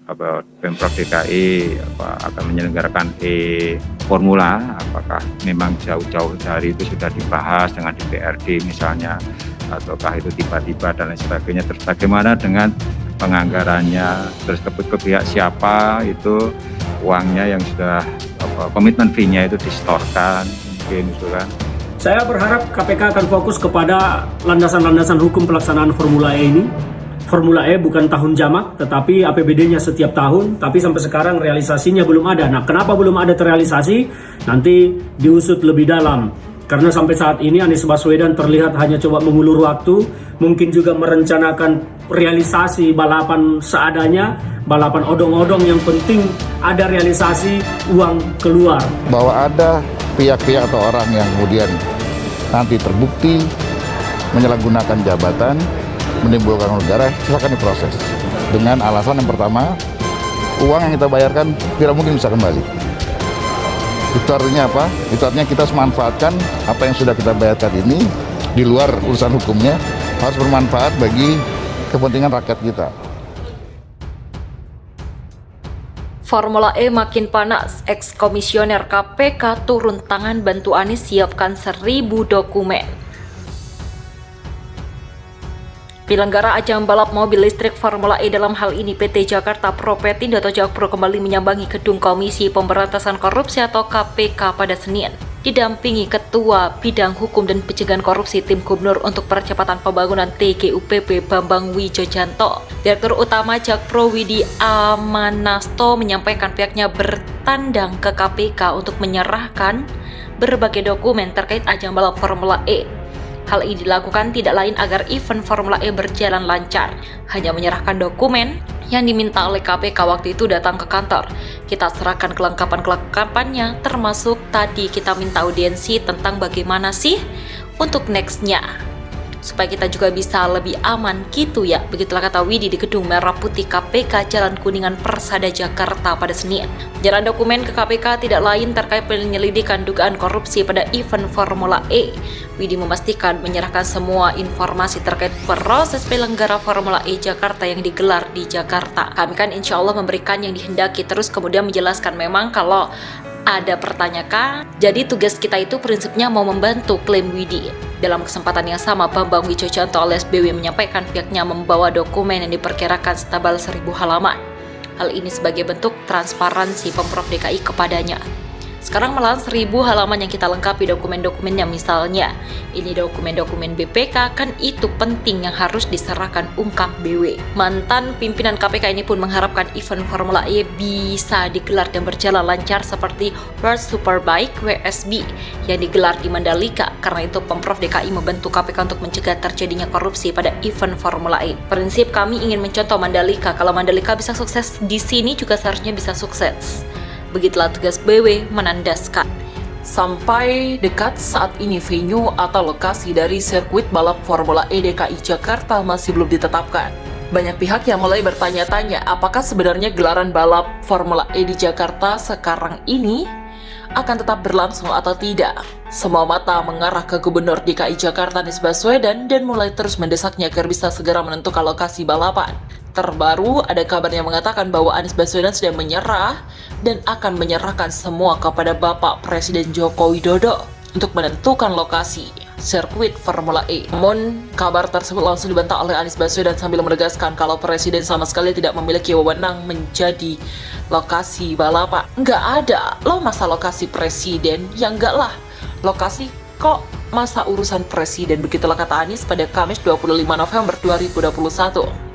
Pemprov DKI akan menyelenggarakan e-formula, apakah memang jauh-jauh dari itu sudah dibahas dengan DPRD misalnya, ataukah itu tiba-tiba dan lain sebagainya. Terus bagaimana dengan penganggarannya, terus ke pihak siapa itu uangnya yang sudah komitmen fee-nya itu disetorkan, mungkin itu kan. Saya berharap KPK akan fokus kepada landasan-landasan hukum pelaksanaan Formula E ini. Formula E bukan tahun jamak, tetapi APBD-nya setiap tahun, tapi sampai sekarang realisasinya belum ada. Nah, kenapa belum ada terrealisasi? Nanti diusut lebih dalam. Karena sampai saat ini Anies Baswedan terlihat hanya coba mengulur waktu, mungkin juga merencanakan realisasi balapan seadanya, balapan odong-odong, yang penting ada realisasi uang keluar. Bahwa ada pihak-pihak atau orang yang kemudian nanti terbukti menyalahgunakan jabatan, menimbulkan negara, silakan diproses. Dengan alasan yang pertama, uang yang kita bayarkan tidak mungkin bisa kembali. Itu artinya apa? Itu artinya kita harus memanfaatkan apa yang sudah kita bayarkan ini di luar urusan hukumnya, harus bermanfaat bagi kepentingan rakyat kita. Formula E makin panas, ex-komisioner KPK turun tangan bantu Anies siapkan 1.000 dokumen. Penyelenggara ajang balap mobil listrik Formula E, dalam hal ini PT Jakarta Propetindo atau Jakpro, kembali menyambangi gedung Komisi Pemberantasan Korupsi atau KPK pada Senin, didampingi Ketua Bidang Hukum dan Pencegahan Korupsi Tim Gubernur untuk Percepatan Pembangunan TGUPP Bambang Wijojanto. Direktur Utama Jakpro Widi Amanasto menyampaikan pihaknya bertandang ke KPK untuk menyerahkan berbagai dokumen terkait ajang balap Formula E. Hal ini dilakukan tidak lain agar event Formula E berjalan lancar. Hanya menyerahkan dokumen yang diminta oleh KPK waktu itu datang ke kantor. Kita serahkan kelengkapan-kelengkapannya, termasuk tadi kita minta audiensi tentang bagaimana sih untuk next-nya, supaya kita juga bisa lebih aman gitu ya. Begitulah kata Widi di gedung Merah Putih KPK Jalan Kuningan Persada Jakarta pada Senin. Jalan dokumen ke KPK tidak lain terkait penyelidikan dugaan korupsi pada event Formula E. Widi memastikan menyerahkan semua informasi terkait proses penyelenggara Formula E Jakarta yang digelar di Jakarta. Kami kan insya Allah memberikan yang dihendaki, terus kemudian menjelaskan memang kalau ada pertanyaan, jadi tugas kita itu prinsipnya mau membantu, klaim Widi. Dalam kesempatan yang sama, Bambang Wijojanto alias BW menyampaikan pihaknya membawa dokumen yang diperkirakan setebal 1.000 halaman. Hal ini sebagai bentuk transparansi Pemprov DKI kepadanya. Sekarang malahan 1.000 halaman yang kita lengkapi dokumen-dokumennya, misalnya ini dokumen-dokumen BPK, kan itu penting yang harus diserahkan, ungkap BW. Mantan pimpinan KPK ini pun mengharapkan event Formula E bisa digelar dan berjalan lancar seperti World Superbike WSB yang digelar di Mandalika. Karena itu Pemprov DKI membantu KPK untuk mencegah terjadinya korupsi pada event Formula E. Prinsip kami ingin mencontoh Mandalika, kalau Mandalika bisa sukses, di sini juga seharusnya bisa sukses. Begitulah tugas BW menandaskan. Sampai dekat saat ini venue atau lokasi dari sirkuit balap Formula E DKI Jakarta masih belum ditetapkan. Banyak pihak yang mulai bertanya-tanya apakah sebenarnya gelaran balap Formula E di Jakarta sekarang ini akan tetap berlangsung atau tidak. Semua mata mengarah ke Gubernur DKI Jakarta Anies Baswedan dan mulai terus mendesaknya agar bisa segera menentukan lokasi balapan. Terbaru ada kabar yang mengatakan bahwa Anies Baswedan sudah menyerah dan akan menyerahkan semua kepada Bapak Presiden Joko Widodo untuk menentukan lokasi sirkuit Formula E. Namun kabar tersebut langsung dibantah oleh Anies Baswedan sambil menegaskan kalau Presiden sama sekali tidak memiliki wewenang menjadi lokasi balapan. Nggak ada loh masa lokasi Presiden, ya enggak lah. Lokasi kok masa urusan Presiden, begitulah kata Anies pada Kamis 25 November 2021.